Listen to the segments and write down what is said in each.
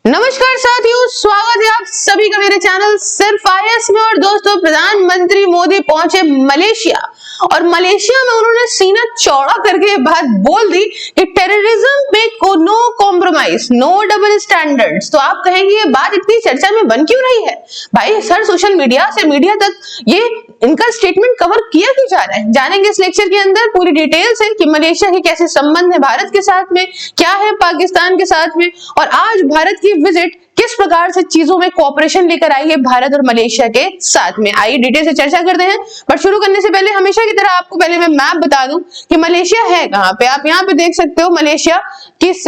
नमस्कार साथियों, स्वागत है आप सभी का मेरे चैनल सिर्फ आईएएस में। और दोस्तों, प्रधानमंत्री मोदी पहुंचे मलेशिया और मलेशिया में उन्होंने सीना चौड़ा करके ये बात बोल दी कि टेररिज्म में को no compromise, no double standards. तो आप कहेंगे ये बात इतनी चर्चा में बन क्यों रही है? भाई सर, सोशल मीडिया से मीडिया तक ये इनका स्टेटमेंट कवर किया क्यों जा रहा है? जानेंगे इस लेक्चर के अंदर पूरी डिटेल्स है कि मलेशिया के कैसे संबंध है भारत के साथ में, क्या है पाकिस्तान के साथ में, और आज भारत की विजिट किस प्रकार से चीजों में कोऑपरेशन लेकर आई है भारत और मलेशिया के साथ में। आइए डिटेल से चर्चा करते हैं। बट शुरू करने से पहले हमेशा की तरह आपको पहले मैं मैप बता दूं कि मलेशिया है कहां पे। आप यहां पे देख सकते हो मलेशिया किस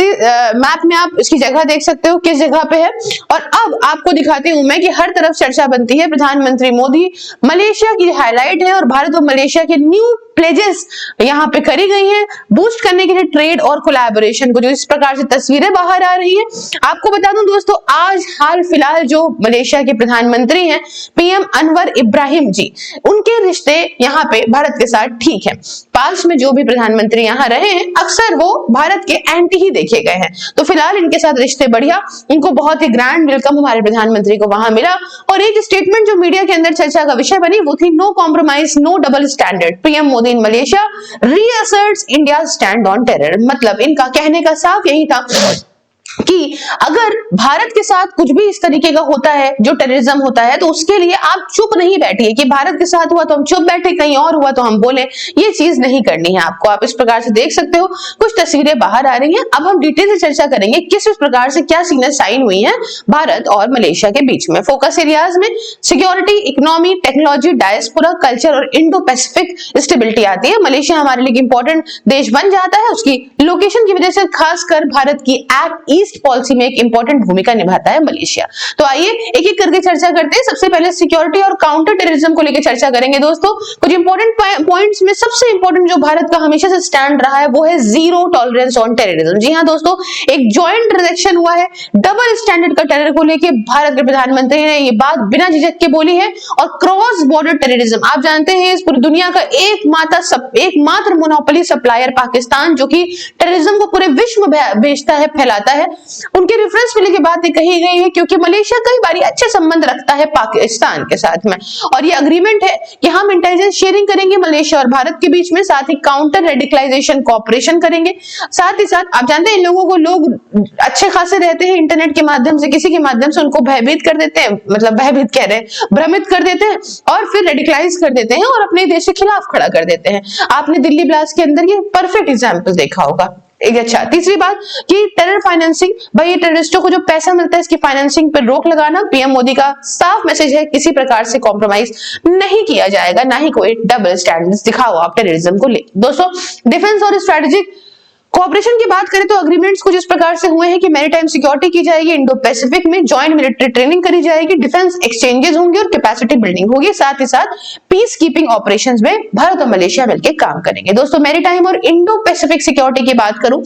मैप में आप इसकी जगह देख सकते हो किस जगह पे है। और अब आपको दिखाती हूं मैं कि हर तरफ चर्चा बनती है प्रधानमंत्री मोदी मलेशिया की हाईलाइट है और भारत और मलेशिया के न्यू प्लेजेस यहाँ पे करी गई हैं बूस्ट करने के लिए ट्रेड और कोलैबोरेशन को। जो इस प्रकार से तस्वीरें बाहर आ रही हैं, आपको बता दूं दोस्तों, आज हाल फिलहाल जो मलेशिया के प्रधानमंत्री हैं पीएम अनवर इब्राहिम जी, उनके रिश्ते यहाँ पे भारत के साथ ठीक है। पास्ट में जो भी प्रधानमंत्री यहाँ रहे हैं अक्सर वो भारत के एंटी ही देखे गए हैं, तो फिलहाल इनके साथ रिश्ते बढ़िया। इनको बहुत ही ग्रैंड वेलकम हमारे प्रधानमंत्री को वहां मिला। और एक स्टेटमेंट जो मीडिया के अंदर चर्चा का विषय बनी वो थी no compromise, no double standard. PM Modi in Malaysia reasserts India stand on terror. मतलब इनका कहने का साफ यही था कि अगर भारत के साथ कुछ भी इस तरीके का होता है जो टेररिज्म होता है, तो उसके लिए आप चुप नहीं बैठिए कि भारत के साथ हुआ तो हम चुप बैठे, कहीं और हुआ तो हम बोले। ये चीज नहीं करनी है आपको। आप इस प्रकार से देख सकते हो कुछ तस्वीरें बाहर आ रही हैं। अब हम डिटेल से चर्चा करेंगे किस प्रकार से क्या सीनें साइन हुई हैं भारत और मलेशिया के बीच में। फोकस एरियाज में security, economy, technology, diaspora, culture और इंडो पैसिफिक स्टेबिलिटी आती है। मलेशिया हमारे लिए इंपॉर्टेंट देश बन जाता है उसकी लोकेशन की वजह से। खासकर भारत की एक्ट ईस्ट पॉलिसी में एक इंपॉर्टेंट भूमिका निभाता है मलेशिया। तो आइए एक एक करके चर्चा करते हैं। सबसे पहले सिक्योरिटी और काउंटर टेररिज्म को लेकर चर्चा करेंगे दोस्तों। कुछ इंपॉर्टेंट पॉइंट्स में सबसे इंपॉर्टेंट जो भारत का हमेशा से स्टैंड रहा है वो है जीरो टॉलरेंस ऑन टेररिज्म। जी हां दोस्तों, एक जॉइंट ट्रांजैक्शन हुआ है डबल स्टैंडर्ड का टेरर को लेकर। भारत के प्रधानमंत्री ने ये बात बिना झिझक के बोली है। और क्रॉस बॉर्डर टेररिज्म, आप जानते हैं इस पूरी दुनिया का एकमात्र मोनोपोली सप्लायर पाकिस्तान, जो कि टेररिज्म को पूरे विश्व में बेचता है, फैलाता है। उनके रेफरेंस में लेके बातें कही गई है क्योंकि मलेशिया कई बार अच्छे संबंध रखता है पाकिस्तान के साथ में। और ये अग्रीमेंट है कि हम इंटेलिजेंस शेयरिंग करेंगे मलेशिया और भारत के बीच में, साथ ही काउंटर रेडिकलाइजेशन कोऑपरेशन करेंगे। साथ ही साथ आप जानते हैं इन लोगों को लोग अच्छे खासे रहते हैं, इंटरनेट के माध्यम से किसी के माध्यम से उनको भयभीत कर देते हैं, मतलब भयभीत कह रहे हैं, भ्रमित कर देते हैं और फिर रेडिकलाइज कर देते हैं और अपने देश के खिलाफ खड़ा कर देते हैं। आपने दिल्ली ब्लास्ट के अंदर ये परफेक्ट एग्जाम्पल देखा होगा। अच्छा, तीसरी बात कि टेरर फाइनेंसिंग, भाई टेररिस्टों को जो पैसा मिलता है इसकी फाइनेंसिंग पर रोक लगाना। पीएम मोदी का साफ मैसेज है किसी प्रकार से कॉम्प्रोमाइज नहीं किया जाएगा, ना ही कोई डबल स्टैंडर्ड्स दिखाओ आप टेररिज्म को लेकर। दोस्तों, डिफेंस और स्ट्रेटेजिक कोऑपरेशन की बात करें तो अग्रीमेंट्स कुछ इस प्रकार से हुए हैं कि मैरीटाइम सिक्योरिटी की जाएगी, इंडो पैसिफिक में जॉइंट मिलिट्री ट्रेनिंग करी जाएगी, डिफेंस एक्सचेंजेस होंगे और कैपेसिटी बिल्डिंग होगी। साथ ही साथ पीस कीपिंग ऑपरेशंस में भारत और मलेशिया मिलकर काम करेंगे। दोस्तों, मैरीटाइम और इंडो पैसिफिक सिक्योरिटी की बात करूं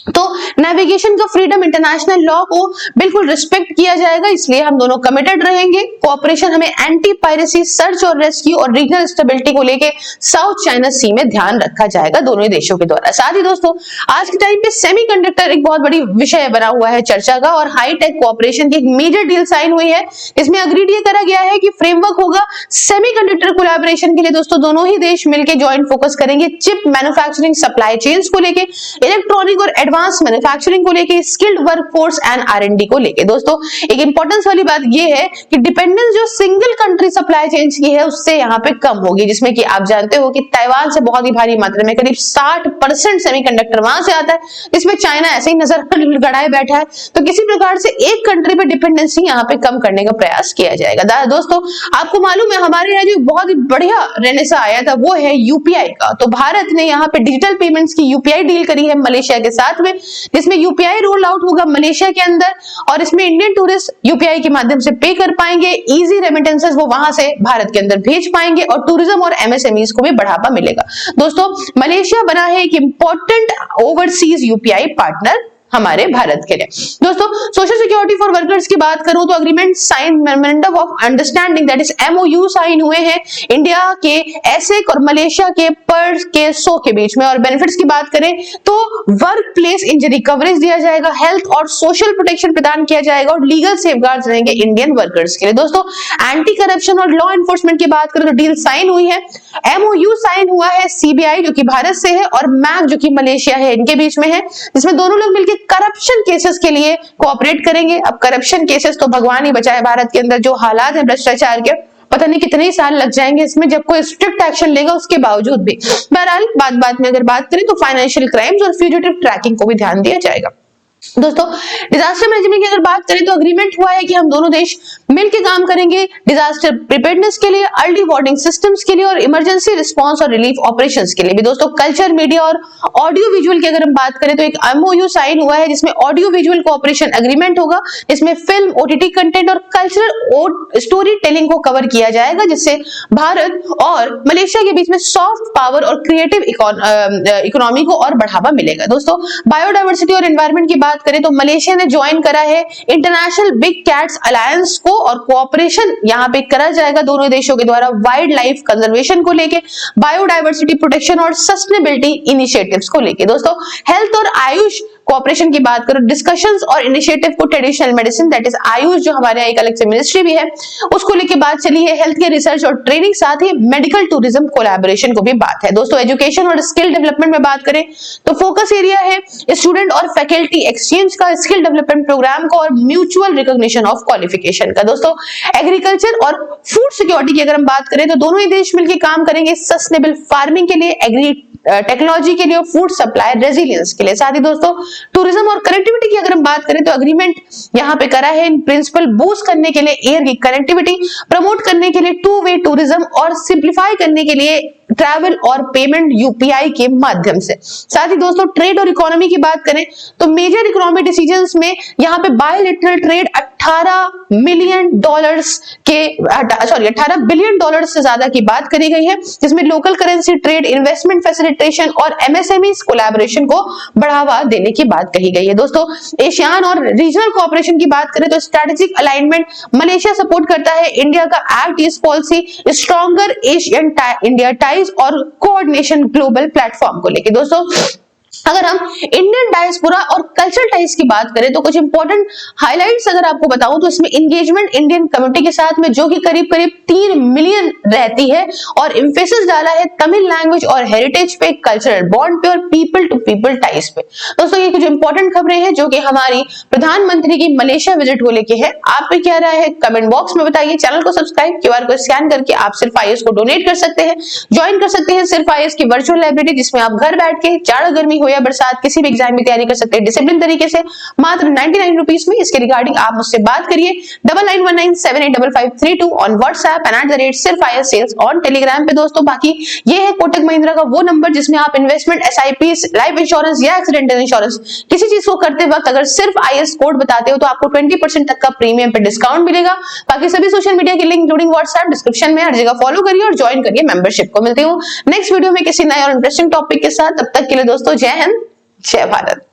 तो नेविगेशन का फ्रीडम, इंटरनेशनल लॉ को बिल्कुल रिस्पेक्ट किया जाएगा, इसलिए हम दोनों कमिटेड रहेंगे। कोऑपरेशन हमें एंटी पायरेसी, सर्च और रेस्क्यू और रीजनल स्टेबिलिटी को लेके साउथ चाइना सी में ध्यान रखा जाएगा दोनों ही देशों के द्वारा। साथ ही दोस्तों, आज के टाइम पे सेमीकंडक्टर एक बहुत बड़ी विषय बना हुआ है चर्चा का, और हाईटेक कोऑपरेशन की एक मेजर डील साइन हुई है। इसमें अग्रीड ये करा गया है कि फ्रेमवर्क होगा सेमीकंडक्टर कोलैबोरेशन के लिए। दोस्तों, दोनों ही देश मिलकर ज्वाइंट फोकस करेंगे चिप मैन्युफैक्चरिंग, सप्लाई चेन्स को लेके, इलेक्ट्रॉनिक और एडवांस मैन्युफैक्चरिंग को लेके, स्किल्ड वर्कफोर्स एंड R&D को लेके। दोस्तों, एक इंपॉर्टेंस वाली बात ये है कि डिपेंडेंस जो सिंगल कंट्री सप्लाई चेन की है उससे यहाँ पे कम होगी, जिसमें कि आप जानते हो कि ताइवान से बहुत ही भारी मात्रा में करीब 60% सेमीकंडक्टर वहां से आता है, जिसमें चाइना ऐसे ही नजर गड़ाए बैठा है। तो किसी प्रकार से एक कंट्री पे डिपेंडेंसी यहाँ पे कम करने का प्रयास किया जाएगा। दोस्तों, आपको मालूम है हमारे यहाँ जो बहुत ही बढ़िया रेनेसा आया था वो है यूपीआई का। तो भारत ने यहाँ पे डिजिटल पेमेंट्स की यूपीआई डील करी है मलेशिया के साथ में, जिसमें यूपीआई रोल आउट होगा मलेशिया के अंदर और इसमें इंडियन टूरिस्ट यूपीआई के माध्यम से पे कर पाएंगे। इजी रेमिटेंसेस वो वहां से भारत के अंदर भेज पाएंगे और टूरिज्म और एमएसएमईज को भी बढ़ावा मिलेगा। दोस्तों, मलेशिया बना है एक इंपॉर्टेंट ओवरसीज यूपीआई पार्टनर हमारे भारत के लिए। दोस्तों सोशल सिक्योरिटी फॉर वर्कर्स की बात करूं तो agreement sign, memorandum of understanding that is MOU sign हुए हैं इंडिया के एसेक और मलेशिया के पर्स के सो के बीच में। और बेनिफिट्स की बात करें तो वर्क प्लेस इंजरी कवरेज दिया जाएगा, हेल्थ और सोशल प्रोटेक्शन प्रदान किया जाएगा और लीगल सेफगार्ड्स रहेंगे इंडियन वर्कर्स के लिए। दोस्तों एंटी करप्शन और लॉ एनफोर्समेंट की बात करें तो डील साइन हुई है। MOU साइन हुआ है CBI जो कि भारत से है और MAC जो कि मलेशिया है, इनके बीच में है, जिसमें दोनों लोग मिलकर करप्शन केसेस के लिए कोऑपरेट करेंगे। अब करप्शन केसेस तो भगवान ही बचाए, भारत के अंदर जो हालात है भ्रष्टाचार के, पता नहीं कितने ही साल लग जाएंगे इसमें जब कोई स्ट्रिक्ट एक्शन लेगा उसके बावजूद भी। बहरहाल बात में अगर बात करें तो फाइनेंशियल क्राइम्स और फ्यूजिटिव ट्रैकिंग को भी ध्यान दिया जाएगा। दोस्तों डिजास्टर मैनेजमेंट की अगर बात करें तो अग्रीमेंट हुआ है कि हम दोनों देश मिलकर काम करेंगे डिजास्टर प्रिपेयर्डनेस के लिए, अर्ली वार्निंग सिस्टम्स के लिए और इमरजेंसी रिस्पांस और रिलीफ ऑपरेशंस के लिए भी। दोस्तों कल्चर, मीडिया और ऑडियो विजुअल की अगर हम बात करें तो एक MOU साइन हुआ है जिसमें ऑडियो विजुअल कोऑपरेशन एग्रीमेंट होगा, जिसमें फिल्म, OTT कंटेंट और कल्चरल स्टोरी टेलिंग को कवर किया जाएगा, जिससे भारत और मलेशिया के बीच में सॉफ्ट पावर और क्रिएटिव इकोनॉमी को और बढ़ावा मिलेगा। दोस्तों बायोडाइवर्सिटी और एनवायरमेंट की बात करें तो मलेशिया ने ज्वाइन करा है इंटरनेशनल बिग कैट्स अलायंस को और कोऑपरेशन यहां पे करा जाएगा दोनों देशों के द्वारा वाइल्ड लाइफ कंजर्वेशन को लेके, बायोडाइवर्सिटी प्रोटेक्शन और सस्टेनेबिलिटी इनिशिएटिव्स को लेके। दोस्तों हेल्थ और आयुष कोऑपरेशन की बात करो, डिस्कशंस और इनिशिएटिव को traditional medicine that is Ayush जो हमारे यहाँ एक अलग से मिनिस्ट्री भी है उसको लेके बात चली है, हेल्थ केयर रिसर्च और ट्रेनिंग, साथ ही मेडिकल टूरिज्म कोलैबोरेशन को भी बात है। दोस्तों एजुकेशन और स्किल डेवलपमेंट में बात करें तो फोकस एरिया है स्टूडेंट और फैकल्टी एक्सचेंज का, स्किल डेवलपमेंट प्रोग्राम का और म्यूचुअल रिकॉग्निशन ऑफ क्वालिफिकेशन का। दोस्तों एग्रीकल्चर और फूड सिक्योरिटी की अगर हम बात करें तो दोनों ही देश मिलकर काम करेंगे सस्टेनेबल फार्मिंग के लिए, एग्री टेक्नोलॉजी के लिए, फूड सप्लाई रेजिलियंस के लिए। साथ ही दोस्तों टूरिज्म और कनेक्टिविटी की अगर हम बात करें तो एग्रीमेंट यहां पे करा है इन प्रिंसिपल बूस्ट करने के लिए एयर की कनेक्टिविटी, प्रमोट करने के लिए 2-वे टूरिज्म और सिंप्लीफाई करने के लिए ट्रैवल और पेमेंट UPI के माध्यम से। साथ ही दोस्तों ट्रेड और इकोनॉमी की बात करें तो मेजर इकोनॉमिक डिसीजंस में यहाँ पे बायलैटरल ट्रेड $18 बिलियन से ज्यादा की बात करी गई है, जिसमें local currency trade, investment facilitation और MSMEs कोलैबोरेशन को बढ़ावा देने की बात कही गई है। दोस्तों एशियान और रीजनल कोऑपरेशन की बात करें तो स्ट्रेटेजिक अलाइनमेंट मलेशिया सपोर्ट करता है इंडिया का act east policy, stronger Asian India ties और कोऑर्डिनेशन ग्लोबल प्लेटफॉर्म को लेके। दोस्तों अगर हम इंडियन डायस्पोरा और कल्चरल टाइज की बात करें तो कुछ इंपॉर्टेंट हाइलाइट्स अगर आपको बताऊं तो इसमें एंगेजमेंट इंडियन कम्युनिटी के साथ में जो कि करीब 3 मिलियन रहती है और एम्फेसिस डाला है तमिल लैंग्वेज और हेरिटेज पे, कल्चरल बॉन्ड पे और पीपल टू पीपल टाइज पे। दोस्तों ये कुछ इंपॉर्टेंट खबरें हैं जो कि हमारी प्रधानमंत्री की मलेशिया विजिट को लेके है। आप पे क्या राय है कमेंट बॉक्स में बताइए। चैनल को सब्सक्राइब, QR को स्कैन करके आप सिर्फ IAS को डोनेट कर सकते हैं, ज्वाइन कर सकते हैं सिर्फ IAS की वर्चुअल लाइब्रेरी, जिसमें आप घर बैठ के जाड़ा गर्मी हो या बरसात किसी भी एग्जाम की तैयारी कर सकते हैं डिसिप्लिन तरीके से मात्र 99 रुपीज में। इसके रिगार्डिंग आप मुझसे बात करिए 9919785532 ऑन व्हाट्सएप एंड @सिर्फ IAS सेल्स ऑन टेलीग्राम पे। दोस्तों बाकी ये है कोटक महिंद्रा का वो नंबर जिसमें आप इन्वेस्टमेंट, SIPs, लाइफ इंश्योरेंस या एक्सीडेंटल इंश्योरेंस किसी चीज को करते वक्त अगर सिर्फ IAS कोड बताते हो तो आपको 20% तक का प्रीमियम पे डिस्काउंट मिलेगा। बाकी सभी सोशल मीडिया के लिंक इंक्लूडिंग व्हाट्सएप डिस्क्रिप्शन में हर जगह फॉलो करिए और ज्वाइन करिए मेंबरशिप को। मिलती हूँ नेक्स्ट वीडियो में किसी नए और इंटरेस्टिंग टॉपिक के साथ। तब तक के लिए दोस्तों जय हिंद, जय भारत।